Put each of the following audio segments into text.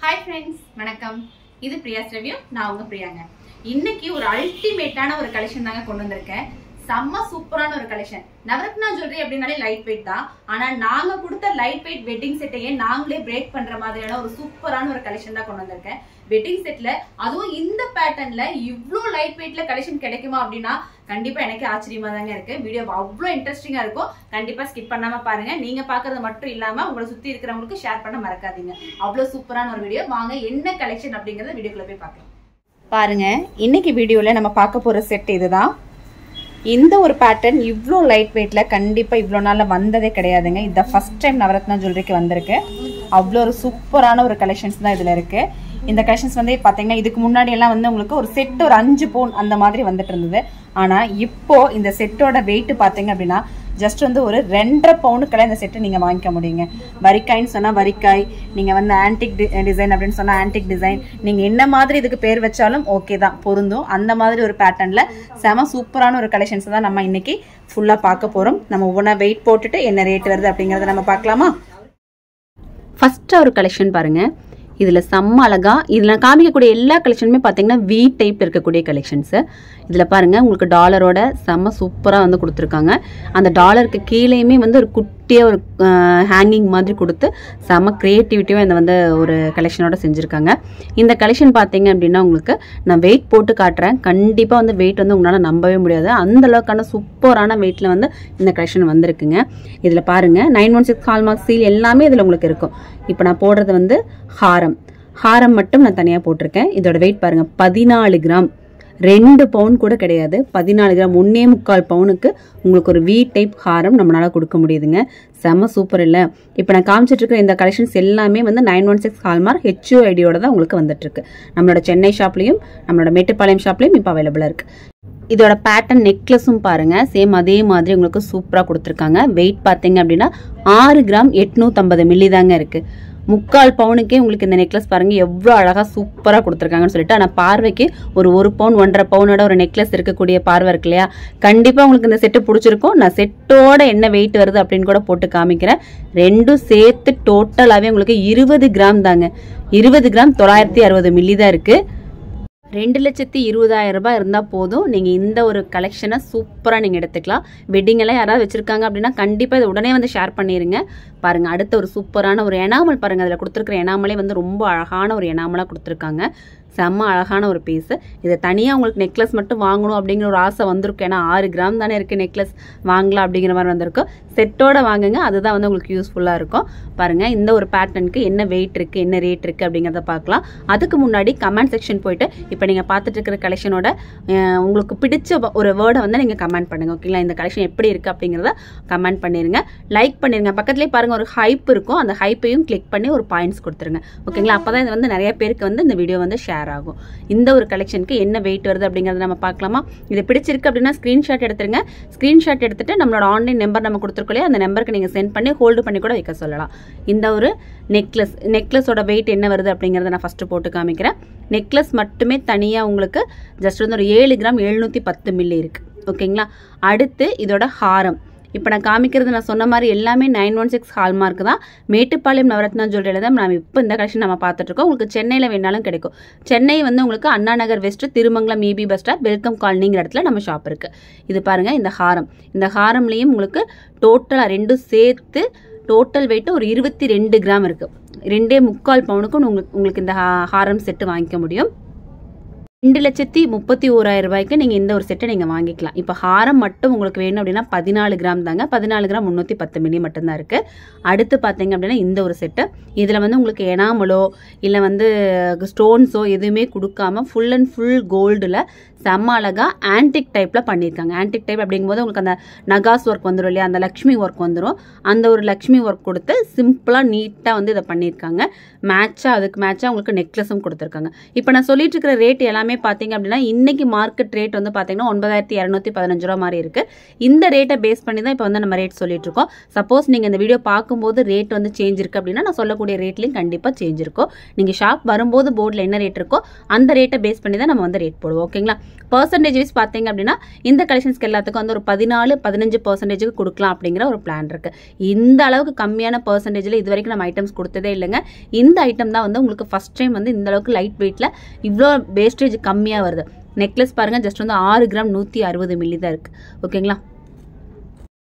Hi friends, வணக்கம். இது பிரியாஸ் review. நான் உங்க பிரியாங்க. இன்னைக்கு ஒரு அல்டிமேட்டான ஒரு கலெக்ஷன் தாங்க கொண்டு வந்திருக்கேன். செம்ம சூப்பரான ஒரு கலெக்ஷன். நவரத்னா ஜுவல்லரி அப்படினாலே லைட் வெயிட் தான். ஆனா நாங்க கொடுத்த லைட் வெயிட் வெட்டிங் செட்டையே நாங்களே பிரேக் பண்ற மாதிரியான ஒரு சூப்பரான ஒரு கலெக்ஷன் தான் கொண்டு வந்திருக்கேன். வெட்டிங் செட்ல அதுவும் இந்த பேட்டர்ன்ல இவ்ளோ லைட் வெயிட்ல கலெக்ஷன் கிடைக்குமா அப்படின்னா கண்டிப்பா எனக்கு ஆச்சரியமா தாங்க இருக்கு. வீடியோ அவ்வளோ இன்ட்ரெஸ்டிங்கா இருக்கும். கண்டிப்பா ஸ்கிப் பண்ணாம பாருங்க. நீங்க பாக்குறது மட்டும் இல்லாம உங்களை சுத்தி இருக்கிறவங்களுக்கு ஷேர் பண்ண மறக்காதீங்க. அவ்வளோ சூப்பரான ஒரு வீடியோ. வாங்க என்ன கலெக்ஷன் அப்படிங்கறத வீடியோக்குள்ள போய் பார்க்கலாம். பாருங்க, இன்னைக்கு வீடியோல நம்ம பார்க்க போற செட் இதுதான். இந்த ஒரு பேட்டர்ன் இவ்ளோ லைட் வெயிட்ல கண்டிப்பா இவ்ளோ நாள்ல வந்ததே கிடையாதுங்க. இத ஃபர்ஸ்ட் டைம் நவரத்னா ஜுவல்லரிக்கு வந்திருக்கு. அவ்வளோ ஒரு சூப்பரான ஒரு கலெக்ஷன்ஸ் தான் இதுல இருக்கு. இந்த கலெக்ஷன்ஸ் வந்து பாத்தீங்கன்னா இதுக்கு முன்னாடி எல்லாம் வந்து உங்களுக்கு ஒரு செட் ஒரு 5 பவுன் அந்த மாதிரி வந்துட்டு இருந்தது. ஆனா இப்போ இந்த செட்டோட வெயிட் பாத்தீங்க அப்படின்னா ஜஸ்ட் வந்து ஒரு 2.5 பவுனுக்குள்ள இந்த செட்டை நீங்க வாங்கிக்க முடியுங்க. வரிக்காய்ன்னு சொன்னா வரிக்காய், நீங்க வந்து ஆன்டிக் டிசைன் அப்படின்னு சொன்னா ஆன்டிக் டிசைன், நீங்க என்ன மாதிரி இதுக்கு பேர் வச்சாலும் ஓகே தான், பொருந்தும். அந்த மாதிரி ஒரு பேட்டர்ன்ல செம சூப்பரான ஒரு கலெக்ஷன்ஸ் தான் நம்ம இன்னைக்கு ஃபுல்லா பார்க்க போறோம். நம்ம ஒவ்வொன்றா வெயிட் போட்டுட்டு என்ன ரேட் வருது அப்படிங்கறத நம்ம பார்க்கலாமா? ஃபர்ஸ்ட் ஒரு கலெக்ஷன் பாருங்க. இதுல செம்ம அழகா இதுல காமிக்கக்கூடிய எல்லா கலெக்ஷனுமே பாத்தீங்கன்னா வி டைப் இருக்கக்கூடிய கலெக்ஷன்ஸ். இதுல பாருங்க உங்களுக்கு டாலரோட செம்ம சூப்பரா வந்து கொடுத்துருக்காங்க. அந்த டாலருக்கு கீழேயுமே வந்து ஒரு குட்டியா ஒரு ஹேங்கிங் மாதிரி கொடுத்து செம்ம கிரியேட்டிவிட்டியா இந்த வந்து ஒரு கலெக்ஷனோட செஞ்சிருக்காங்க. இந்த கலெக்ஷன் பாத்தீங்க அப்படின்னா உங்களுக்கு நான் வெயிட் போட்டு காட்டுறேன். கண்டிப்பா வந்து வெயிட் வந்து உங்களால நம்பவே முடியாது. அந்த அளவுக்கான சூப்பரான வெயிட்ல வந்து இந்த கலெக்ஷன் வந்திருக்குங்க. இதுல பாருங்க 916 ஹால்மார்க் சீல் எல்லாமே இதுல உங்களுக்கு இருக்கும். இப்ப நான் போடுறது வந்து ஹாரம் மட்டும் நான் தனியா போட்டிருக்கேன். இதோட வெயிட் பாருங்க 14 கிராம், 2 பவுன் கூட கிடையாது. 14 கிராம், 1.25 பவுனுக்கு உங்களுக்கு ஒரு வி டைப் ஹாரம் நம்மளால கொடுக்க முடியுதுங்க. செம சூப்பர் இல்ல? இப்ப நான் காமிச்சிட்டு இருக்கிற இந்த கலெக்ஷன்ஸ் எல்லாமே வந்து 916 ஹால்மார்க் HUID-யோட தான் உங்களுக்கு வந்துட்டு இருக்கு. நம்மளோட சென்னை ஷாப்லயும் நம்மளோட மேட்டுப்பாளையம் ஷாப்லயும் இப்ப அவைலபிளா இருக்கு. இதோட பேட்டர்ன் நெக்லஸும் பாருங்க சேம் அதே மாதிரி உங்களுக்கு சூப்பரா கொடுத்துருக்காங்க. வெயிட் பாத்தீங்க அப்படின்னா 6 கிராம் 850 மில்லி தாங்க இருக்கு. 3/4 பவுனுக்கே உங்களுக்கு இந்த நெக்லஸ் பாருங்க எவ்வளவு அழகா சூப்பரா கொடுத்துருக்காங்கன்னு சொல்லிட்டு. ஆனா பார்வைக்கு ஒரு 1 பவுன் 1.5 பவுனோட ஒரு நெக்லஸ் இருக்கக்கூடிய பார்வை இருக்கு இல்லையா? கண்டிப்பா உங்களுக்கு இந்த செட்டு பிடிச்சிருக்கும். நான் செட்டோட என்ன வெயிட் வருது அப்படின்னு கூட போட்டு காமிக்கிறேன். ரெண்டும் சேர்த்து டோட்டலாவே உங்களுக்கு 20 கிராம் தாங்க. 20 கிராம் 960 மில்லி தான் இருக்கு. 2,20,000 ரூபாய் இருந்தா போதும். நீங்க இந்த ஒரு கலெக்ஷனை சூப்பரா நீங்க எடுத்துக்கலாம். வெட்டிங் எல்லாம் யாராவது வச்சிருக்காங்க அப்படின்னா கண்டிப்பா இதை உடனே வந்து ஷேர் பண்ணிருங்க. பாருங்க, அடுத்த ஒரு சூப்பரான ஒரு எனாமல் பாருங்க. அதுல கொடுத்துருக்கிற எனாமலே வந்து ரொம்ப அழகான ஒரு எனாமலா கொடுத்துருக்காங்க. செம்ம அழகான ஒரு பீஸ். இதை தனியா உங்களுக்கு நெக்லஸ் மட்டும் வாங்கணும் அப்படிங்கிற ஒரு ஆசை வந்திருக்கும். ஏன்னா 6 கிராம் தானே இருக்கு, நெக்லஸ் வாங்கலாம் அப்படிங்கிற மாதிரி வந்திருக்கும். செட்டோட வாங்குங்க, அதுதான் வந்து உங்களுக்கு யூஸ்ஃபுல்லா இருக்கும். பாருங்க, இந்த ஒரு பேட்டர்னுக்கு என்ன வெயிட் இருக்கு, என்ன ரேட் இருக்கு அப்படிங்கறத பார்க்கலாம். அதுக்கு முன்னாடி கமெண்ட் செக்ஷன் போயிட்டு இப்ப நீங்க பார்த்துட்டு இருக்கிற கலெக்ஷனோட உங்களுக்கு பிடிச்ச ஒரு வேர்டை வந்து நீங்க கமெண்ட் பண்ணுங்க. ஓகேங்களா? இந்த கலெக்ஷன் எப்படி இருக்கு அப்படிங்கறத கமெண்ட் பண்ணிருங்க, லைக் பண்ணிருங்க. பக்கத்துலயே பாருங்க ஒரு ஹைப் இருக்கும். அந்த ஹைப்பையும் கிளிக் பண்ணி ஒரு பாயிண்ட்ஸ் கொடுத்துருங்க. ஓகேங்களா? அப்பதான் இது வந்து நிறைய பேருக்கு வந்து இந்த வீடியோ வந்து ஷேர் ஆகும். இந்த ஒரு கலெக்ஷனுக்கு என்ன வெயிட் வருது அப்படிங்கறத நம்ம பார்க்கலாமா? இது பிடிச்சிருக்கு அப்படின்னா ஸ்கிரீன்ஷாட் எடுத்துருங்க. ஸ்கிரீன்ஷாட் எடுத்துட்டு நம்மளோட ஆன்லைன் நம்பர் நம்ம கொடுத்துருக்கோம், அந்த நம்பருக்கு நீங்க சென்ட் பண்ணி ஹோல்டு பண்ணி கூட வைக்க சொல்லலாம். இந்த ஒரு நெக்லஸோட வெயிட் என்ன வருது அப்படிங்கறத நான் ஃபர்ஸ்ட் போட்டு காமிக்கிறேன். நெக்லஸ் மட்டுமே தனியா உங்களுக்கு ஜஸ்ட் வந்து ஒரு 7 கிராம் 710 மில்லி இருக்கு. ஓகேங்களா? அடுத்து இதோட ஹாரம். இப்போ நான் காமிக்கிறது நான் சொன்ன மாதிரி எல்லாமே 916 ஹால்மார்க் தான். மேட்டுப்பாளையம் நவரத்னா ஜுவல்லரியில தான் நம்ம இப்போ இந்த கலெக்ஷன் நம்ம பார்த்துட்டு இருக்கோம். உங்களுக்கு சென்னையில் வேணாலும் கிடைக்கும். சென்னை வந்து உங்களுக்கு Anna Nagar west, Thirumangalam EB bus stop, welcome காலனிங்கிற இடத்துல நம்ம ஷாப் இருக்கு. இது பாருங்க, இந்த ஹாரம்லயும் உங்களுக்கு டோட்டலா ரெண்டும் சேர்த்து டோட்டல் வெயிட் ஒரு 22 கிராம் இருக்கு. 2.25 பவுனுக்கு உங்களுக்கு இந்த ஹாரம் செட்டு வாங்கிக்க முடியும். 2,31,000 ரூபாய்க்கு நீங்க இந்த ஒரு செட்டை நீங்க வாங்கிக்கலாம். இப்ப ஹாரம் மட்டும் உங்களுக்கு வேணும் அப்படின்னா 14 கிராம் தாங்க. 14 கிராம் 310 மில்லி மட்டும் தான் இருக்கு. அடுத்து பாத்தீங்க அப்படின்னா இந்த ஒரு செட்டு, இதுல வந்து உங்களுக்கு எனாமலோ இல்ல வந்து ஸ்டோன்ஸோ எதுவுமே கொடுக்காம ஃபுல் அண்ட் ஃபுல் கோல்டுல செம்ம அழகா ஆன்டிக் டைப்ல பண்ணிருக்காங்க. ஆன்டிக் டைப் அப்படிங்கும்போது உங்களுக்கு அந்த நகாஸ் ஒர்க் வந்துடும் இல்லையா? அந்த லக்ஷ்மி ஒர்க் வந்துடும். அந்த ஒரு லக்ஷ்மி ஒர்க் கொடுத்து சிம்பிளா நீட்டா வந்து இதை பண்ணிருக்காங்க. அதுக்கு மேட்சா உங்களுக்கு நெக்லஸும் கொடுத்துருக்காங்க. இப்ப நான் சொல்லிட்டு இருக்கிற ரேட் எல்லாமே பாத்தீங்க அப்படின்னா இன்னைக்கு மார்க்கெட் ரேட் வந்து பாத்தீங்கன்னா 9,215 ரூபாய் மாதிரி இருக்கு. இந்த ரேட்டை பேஸ் பண்ணி தான் இப்ப வந்து நம்ம ரேட் சொல்லிட்டு இருக்கோம். சப்போஸ் நீங்க இந்த வீடியோ பார்க்கும்போது ரேட் வந்து சேஞ்ச் இருக்கு அப்படின்னா நான் சொல்லக்கூடிய ரேட்லயும் கண்டிப்பா சேஞ்ச் இருக்கும். நீங்க ஷாப் வரும்போது போர்ட்ல என்ன ரேட் இருக்கோ அந்த ரேட்டை பேஸ் பண்ணி தான் நம்ம வந்து ரேட் போடுவோம். ஓகேங்களா? பர்சன்டேஜ் வைஸ் பார்த்தீங்க அப்படின்னா இந்த கலெக்ஷன்ஸ்க்கு எல்லாத்துக்கும் வந்து ஒரு 14-15% கொடுக்கலாம் அப்படிங்கிற ஒரு பிளான் இருக்கு. இந்த அளவுக்கு கம்மியான பர்சன்டேஜில் இது வரைக்கும் நம்ம ஐட்டம்ஸ் கொடுத்ததே இல்லைங்க. இந்த ஐட்டம் தான் வந்து உங்களுக்கு ஃபர்ஸ்ட் டைம் வந்து இந்த அளவுக்கு லைட் வெயிட்ல இவ்வளோ வேஸ்டேஜ் கம்மியாக வருது. நெக்லஸ் பாருங்க, ஜஸ்ட் வந்து 6 கிராம் 160 மில்லி தான் இருக்கு. ஓகேங்களா,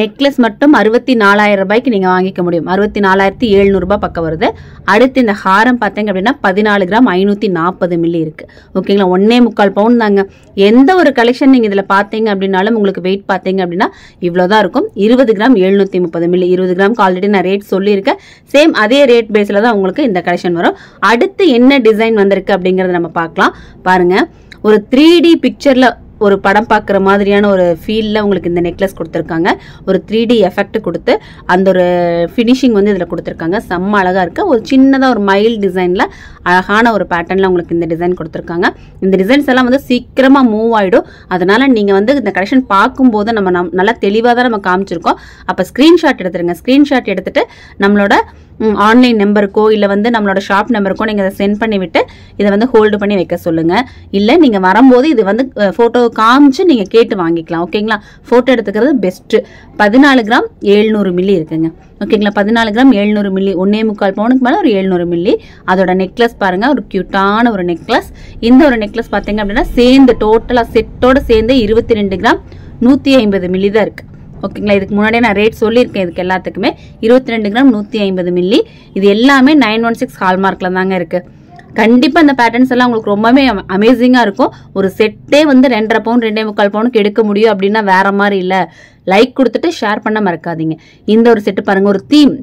நெக்லஸ் மட்டும் 64,000 ரூபாய்க்கு நீங்கள் வாங்கிக்க முடியும். 64,700 ரூபாய் பக்கம் வருது. அடுத்து இந்த ஹாரம் பார்த்தீங்க அப்படின்னா 14 கிராம் 540 மில்லி இருக்கு. ஓகேங்களா, 1.25 பவுன் தாங்க. எந்த ஒரு கலெக்ஷன் நீங்கள் இதில் பார்த்தீங்க அப்படின்னாலும் உங்களுக்கு வெயிட் பார்த்தீங்க அப்படின்னா இவ்வளோதான் இருக்கும். 20 கிராம் 730 மில்லி. 20 கிராம்க்கு ஆல்ரெடி நான் ரேட் சொல்லியிருக்கேன். சேம் அதே ரேட் பேஸில் தான் உங்களுக்கு இந்த கலெக்ஷன் வரும். அடுத்து என்ன டிசைன் வந்திருக்கு அப்படிங்கிறத நம்ம பார்க்கலாம். பாருங்க, ஒரு 3D பிக்சரில் ஒரு படம் பார்க்குற மாதிரியான ஒரு ஃபீலில் உங்களுக்கு இந்த நெக்லஸ் கொடுத்துருக்காங்க. ஒரு 3D எஃபெக்ட் கொடுத்து அந்த ஒரு ஃபினிஷிங் வந்து இதில் கொடுத்துருக்காங்க. செம்ம அழகாக இருக்கு. ஒரு சின்னதாக ஒரு மைல் டிசைனில் அழகான ஒரு பேட்டர்னில் உங்களுக்கு இந்த டிசைன் கொடுத்துருக்காங்க. இந்த டிசைன்ஸ் எல்லாம் வந்து சீக்கிரமாக மூவ் ஆகிடும். அதனால நீங்கள் வந்து இந்த கலெக்ஷன் பார்க்கும்போது நம்ம நல்லா தெளிவாக தான் நம்ம காமிச்சிருக்கோம். அப்போ ஸ்க்ரீன்ஷாட் எடுத்துருங்க. ஸ்க்ரீன்ஷாட் எடுத்துட்டு நம்மளோட ஆன்லைன் நம்பருக்கோ இல்லை வந்து நம்மளோட ஷாப் நம்பருக்கோ நீங்கள் அதை சென்ட் பண்ணி விட்டு இதை வந்து ஹோல்டு பண்ணி வைக்க சொல்லுங்க. இல்லை நீங்கள் வரும்போது இது வந்து ஃபோட்டோ காமிச்சு நீங்கள் கேட்டு வாங்கிக்கலாம். ஓகேங்களா, ஃபோட்டோ எடுத்துக்கிறது பெஸ்ட்டு. 14 கிராம் 700 மில்லி இருக்குங்க. ஓகேங்களா, 14 கிராம் 700 மில்லி, 1.25 பவுனுக்கு மேலே ஒரு 700 மில்லி. அதோட நெக்லஸ் பாருங்க, ஒரு கியூட்டான ஒரு நெக்லஸ். இந்த ஒரு நெக்லஸ் பார்த்தீங்க அப்படின்னா சேர்ந்து டோட்டலாக செட்டோட சேர்ந்து 22 கிராம் 150 மில்லி தான் இருக்கு. ஓகேங்களா, இதுக்கு முன்னாடியே நான் ரேட் சொல்லியிருக்கேன். இதுக்கு எல்லாத்துக்குமே 22 கிராம் 150 மில்லி. இது எல்லாமே 916 ஹால்மார்க்ல தாங்க இருக்கு. கண்டிப்பா இந்த பேட்டர்ன்ஸ் எல்லாம் உங்களுக்கு ரொம்பவே அமேசிங்கா இருக்கும். ஒரு செட்டே வந்து 2.5 பவுன் 2.25 பவுனுக்கு எடுக்க முடியும் அப்படின்னா வேற மாதிரி இல்ல. லைக் கொடுத்துட்டு ஷேர் பண்ண மறக்காதீங்க. இந்த ஒரு செட்டு பாருங்க, ஒரு தீம்.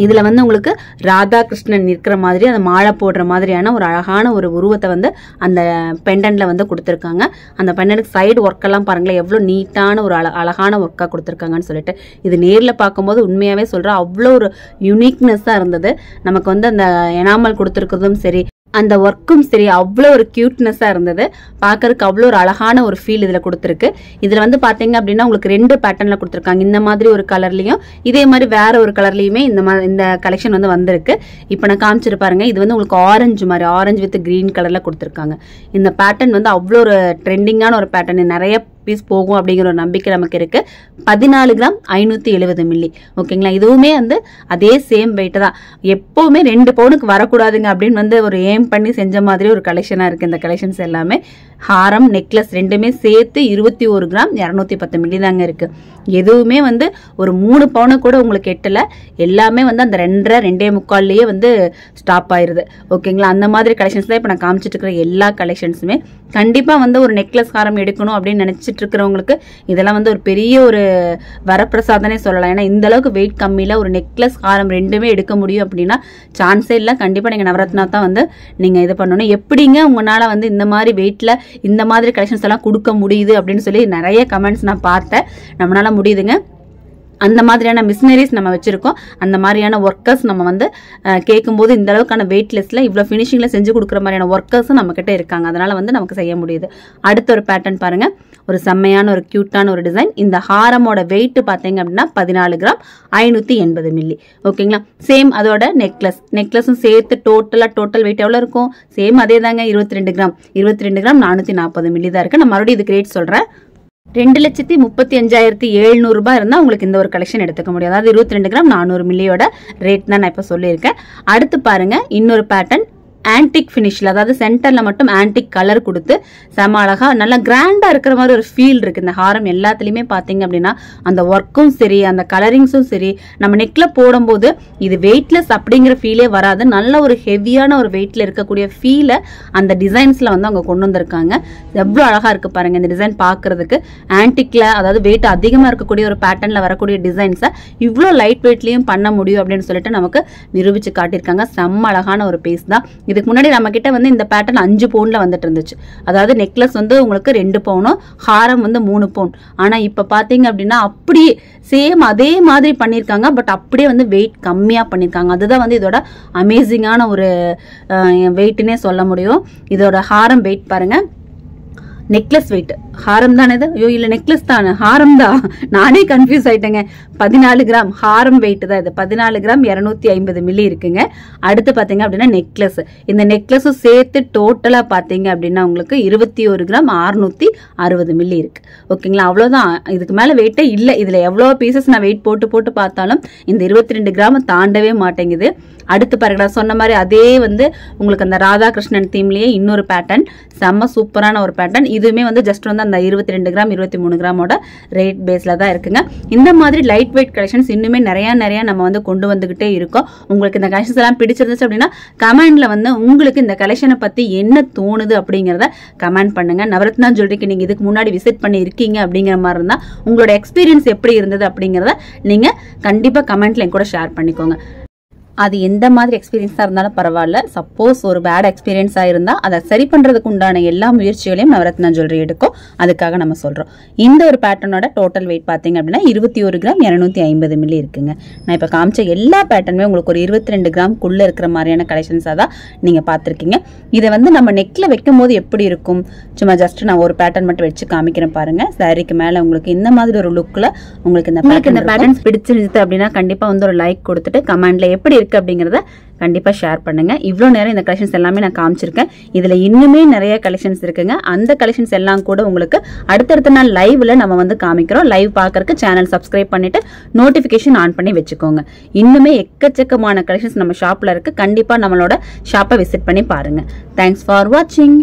இதுல வந்து உங்களுக்கு ராதா கிருஷ்ணன் நிற்கிற மாதிரி அந்த மாலை போடுற மாதிரியான ஒரு அழகான ஒரு உருவத்தை வந்து அந்த பெண்டன்ட்ல வந்து கொடுத்துருக்காங்க. அந்த பெண்டன்ட் சைடு ஒர்க் எல்லாம் பாருங்களேன், எவ்வளவு நீட்டான ஒரு அழகான ஒர்க்கா கொடுத்துருக்காங்கன்னு சொல்லிட்டு. இது நேர்ல பார்க்கும்போது உண்மையாவே சொல்றேன், அவ்வளோ ஒரு யூனிக்னஸா இருந்தது. நமக்கு வந்து அந்த எனாமல் கொடுத்துருக்கிறதும் சரி, அந்த ஒர்க்கும் சரி, அவ்வளோ ஒரு கியூட்னஸா இருந்தது. பார்க்கறதுக்கு அவ்வளோ ஒரு அழகான ஒரு ஃபீல் இதுல கொடுத்துருக்கு. இதுல வந்து பாத்தீங்க அப்படின்னா உங்களுக்கு 2 பேட்டர்ன்ல கொடுத்துருக்காங்க. இந்த மாதிரி ஒரு கலர்லயும் இதே மாதிரி வேற ஒரு கலர்லயுமே இந்த கலெக்ஷன் வந்து வந்திருக்கு. இப்போ நான் காமிச்சிட்டு பாருங்க, இது வந்து உங்களுக்கு ஆரஞ்சு மாதிரி, ஆரஞ்சு வித் கிரீன் கலர்ல கொடுத்துருக்காங்க. இந்த பேட்டர்ன் வந்து அவ்வளோ ஒரு ட்ரெண்டிங்கான ஒரு பேட்டர்ன். நிறைய பீஸ் போகும் அப்படிங்கிற ஒரு நம்பிக்கை நமக்கு இருக்கு. 14 கிராம் 570 மில்லி. ஓகேங்களா, இதுவுமே வந்து அதே சேம் வெயிட் தான். எப்பவுமே 2 பவுனுக்கு வரக்கூடாதுங்க அப்படின்னு வந்து ஒரு ஏம் பண்ணி செஞ்ச மாதிரி ஒரு கலெக்ஷனா இருக்கு இந்த கலெக்ஷன்ஸ் எல்லாமே. ஹாரம் நெக்லஸ் ரெண்டுமே சேர்த்து 21 கிராம் 210 மில்லி தாங்க இருக்கு. எதுவுமே வந்து ஒரு 3 பவுனு கூட உங்களுக்கு எட்டல. எல்லாமே வந்து அந்த 2.25 வந்து ஸ்டாப் ஆயிருது. ஓகேங்களா, அந்த மாதிரி கலெக்ஷன்ஸ் தான் இப்போ நான் காமிச்சிட்டு இருக்கிற எல்லா கலெக்ஷன்ஸுமே. கண்டிப்பா வந்து ஒரு நெக்லஸ் ஹாரம் எடுக்கணும் அப்படின்னு நினைச்சிட்டு இருக்கிறவங்களுக்கு இதெல்லாம் வந்து ஒரு பெரிய ஒரு வரப்பிரசாதனே சொல்லலாம். ஏன்னா இந்த அளவுக்கு வெயிட் கம்மியில ஒரு நெக்லஸ் ஹாரம் ரெண்டுமே எடுக்க முடியும் அப்படின்னா சான்ஸே இல்லை. கண்டிப்பா நீங்க நவரத்னா தான் வந்து நீங்க இது பண்ணணும். எப்படிங்க உங்களால வந்து இந்த மாதிரி வெயிட்ல இந்த மாதிரி கலெக்ஷன்ஸ் எல்லாம் கொடுக்க முடியுது அப்படின்னு சொல்லி நிறைய கமெண்ட்ஸ் நான் பார்த்தேன். நம்மளால முடியுதுங்க. அந்த மாதிரியான மிஷினரிஸ் நம்ம வச்சிருக்கோம். அந்த மாதிரியான ஒர்க்கர்ஸ் நம்ம வந்து கேட்கும்போது இந்த அளவுக்கான வெயிட்லெஸ்ல இவ்வளவு ஃபினிஷிங்ல செஞ்சு கொடுக்குற மாதிரியான ஒர்க்கர்ஸும் நம்ம கிட்ட இருக்காங்க. அதனால வந்து நமக்கு செய்ய முடியுது. அடுத்த ஒரு பேட்டர்ன் பாருங்க, ஒரு செம்மையான ஒரு கியூட்டான ஒரு டிசைன். இந்த ஹாரமோட வெயிட் பாத்தீங்க அப்படின்னா 14 கிராம் 580 மில்லி. ஓகேங்களா, சேம் அதோட நெக்லஸும் சேர்த்து டோட்டல் வெயிட் எவ்வளவு இருக்கும்? சேம் அதே தாங்க, 22 கிராம் 440 மில்லி தான் இருக்கு. நான் மறுபடியும் இதுக்கு ரேட் சொல்றேன். 2,35,700 ரூபாய் இருந்தா உங்களுக்கு இந்த ஒரு கலெக்ஷன் எடுத்துக்க முடியும். அதாவது 22 கிராம் 400 மில்லியோட ரேட் தான் நான் இப்ப சொல்லியிருக்கேன். அடுத்து பாருங்க, இன்னொரு பேட்டர்ன் ஆன்டிக் ஃபினிஷ்ல, அதாவது சென்டர்ல மட்டும் ஆன்டிக் கலர் கொடுத்து செம அழகா நல்லா கிராண்டா இருக்கிற மாதிரி ஒரு ஃபீல் இருக்கு. இந்த ஹாரம் எல்லாத்துலயுமே பாத்தீங்க அப்படின்னா அந்த ஒர்க்கும் சரி, அந்த கலரிங்ஸும் சரி, நம்ம நெக்ல போடும்போது இது வெயிட்லெஸ் அப்படிங்கிற ஃபீலே வராது. நல்ல ஒரு ஹெவியான ஒரு வெயிட்ல இருக்கக்கூடிய ஃபீலை அந்த டிசைன்ஸ்ல வந்து அவங்க கொண்டு வந்திருக்காங்க. எவ்வளவு அழகா இருக்கு பாருங்க இந்த டிசைன் பாக்குறதுக்கு. ஆன்டிக்ல, அதாவது வெயிட் அதிகமா இருக்கக்கூடிய ஒரு பேட்டர்ன்ல வரக்கூடிய டிசைன்ஸை இவ்வளவு லைட் வெயிட்லயும் பண்ண முடியும் அப்படின்னு சொல்லிட்டு நமக்கு நிரூபிச்சு காட்டியிருக்காங்க. செம்ம அழகான ஒரு பீஸ் தான். இதுக்கு முன்னாடி நம்ம கிட்ட வந்து இந்த பேட்டர்ன் 5 பவுன்ல வந்துட்டு இருந்துச்சு. அதாவது நெக்லஸ் வந்து உங்களுக்கு 2 பவுனும், ஹாரம் வந்து 3 பவுன். ஆனா இப்ப பாத்தீங்க அப்படின்னா அப்படியே சேம் அதே மாதிரி பண்ணிருக்காங்க. பட் அப்படியே வந்து வெயிட் கம்மியா பண்ணிருக்காங்க. அதுதான் வந்து இதோட அமேசிங்கான ஒரு வெயிட்னே சொல்ல முடியும். இதோட ஹாரம் வெயிட் பாருங்க, நெக்லஸ் வெயிட் ஹாரம் தானே இது? ஐயோ இல்ல நெக்லஸ் தானே, ஹாரம் தான், நானே கன்ஃபியூஸ் ஆயிட்டேங்க. 14 கிராம் ஹாரம் வெயிட் தான் இது. 14 கிராம் 250 மில்லி இருக்குங்க. அடுத்து பாத்தீங்க அப்படின்னா நெக்லஸ். இந்த நெக்லஸும் சேர்த்து டோட்டலா பாத்தீங்க அப்படின்னா உங்களுக்கு 21 கிராம் 660 மில்லி இருக்கு. ஓகேங்களா, அவ்வளவுதான். இதுக்கு மேல வெயிட்டே இல்ல. இதுல எவ்வளவு பீசஸ் நான் வெயிட் போட்டு பார்த்தாலும் இந்த 22 கிராம் தாண்டவே மாட்டேங்குது. அடுத்து பாருங்க, நான் சொன்ன மாதிரி அதே வந்து உங்களுக்கு அந்த ராதாகிருஷ்ணன் தீம்லயே இன்னொரு பேட்டர்ன், செம்ம சூப்பரான ஒரு பேட்டர்ன். இதுவுமே வந்து ஜஸ்ட் வந்து அந்த 22 கிராம் 23 கிராமோட ரேட் பேஸ்ல தான் இருக்குங்க. இந்த மாதிரி லைட் வெயிட் கலெக்ஷன்ஸ் இன்னுமே நிறைய நம்ம வந்து கொண்டு வந்துகிட்டே இருக்கோம். உங்களுக்கு இந்த கலெக்ஷன்ஸ் எல்லாம் பிடிச்சிருந்துச்சு அப்படின்னா கமெண்ட்ல வந்து உங்களுக்கு இந்த கலெக்ஷனை பத்தி என்ன தோணுது அப்படிங்கறத கமெண்ட் பண்ணுங்க. நவரத்னா ஜுவல்லரிக்கு நீங்க இதுக்கு முன்னாடி விசிட் பண்ணி இருக்கீங்க அப்படிங்கிற மாதிரி இருந்தா உங்களோட எக்ஸ்பீரியன்ஸ் எப்படி இருந்தது அப்படிங்கறத நீங்க கண்டிப்பா கமெண்ட்ல என் கூட ஷேர் பண்ணிக்கோங்க. அது எந்த மாதிரி எக்ஸ்பீரியன்ஸா இருந்தாலும் பரவாயில்ல. சப்போஸ் ஒரு பேட் எக்ஸ்பீரியன்ஸா இருந்தா அதை சரி பண்றதுக்கு உண்டான எல்லா முயற்சிகளையும் நவரத்னா ஜுவல்லரி எடுக்கும். அதுக்காக நம்ம சொல்றோம். இந்த ஒரு பேட்டர்னோட டோட்டல் வெயிட் பாத்தீங்க அப்படின்னா 21 கிராம் 250 மில்லி இருக்குங்க. நான் இப்ப காமிச்ச எல்லா பேட்டர்னுமே உங்களுக்கு ஒரு 22 கிராம் குள்ள இருக்கிற மாதிரியான கலெக்ஷன்ஸா தான் நீங்க பாத்திருக்கீங்க. இதை வந்து நம்ம நெக்ல வைக்கும் போது எப்படி இருக்கும், சும்மா ஜஸ்ட் நான் ஒரு பேட்டர்ன் மட்டும் வச்சு காமிக்கிறேன் பாருங்க. சாரிக்கு மேல உங்களுக்கு இந்த மாதிரி ஒரு லுக்ல உங்களுக்கு இந்த பேட்டர்ன்ஸ் பிடிச்சிருந்தது அப்படின்னா கண்டிப்பா வந்து ஒரு லைக் கொடுத்துட்டு கமெண்ட்ல எப்படி இருக்கு அப்படிங்கறத கண்டிப்பா ஷேர் பண்ணுங்க. இவ்வளவு நேரம் இந்த கலெக்ஷன்ஸ் எல்லாமே நான் காமிச்சிருக்கேன். இதுல இன்னுமே நிறைய கலெக்ஷன்ஸ் இருக்குங்க. அந்த கலெக்ஷன்ஸ் எல்லாம் கூட உங்களுக்கு அடுத்தடுத்த நாள் லைவ்ல நம்ம வந்து காமிக்கிறோம். லைவ் பாக்கறதுக்கு சேனல் சப்ஸ்கிரைப் பண்ணிட்டு நோட்டிபிகேஷன் ஆன் பண்ணி வச்சுக்கோங்க. இன்னுமே எக்கச்சக்கமான கலெக்ஷன்ஸ் நம்ம ஷாப்ல இருக்கு. கண்டிப்பா நம்மளோட ஷாப்பை விசிட் பண்ணி பாருங்க. தேங்க்ஸ் ஃபார் வாட்சிங்.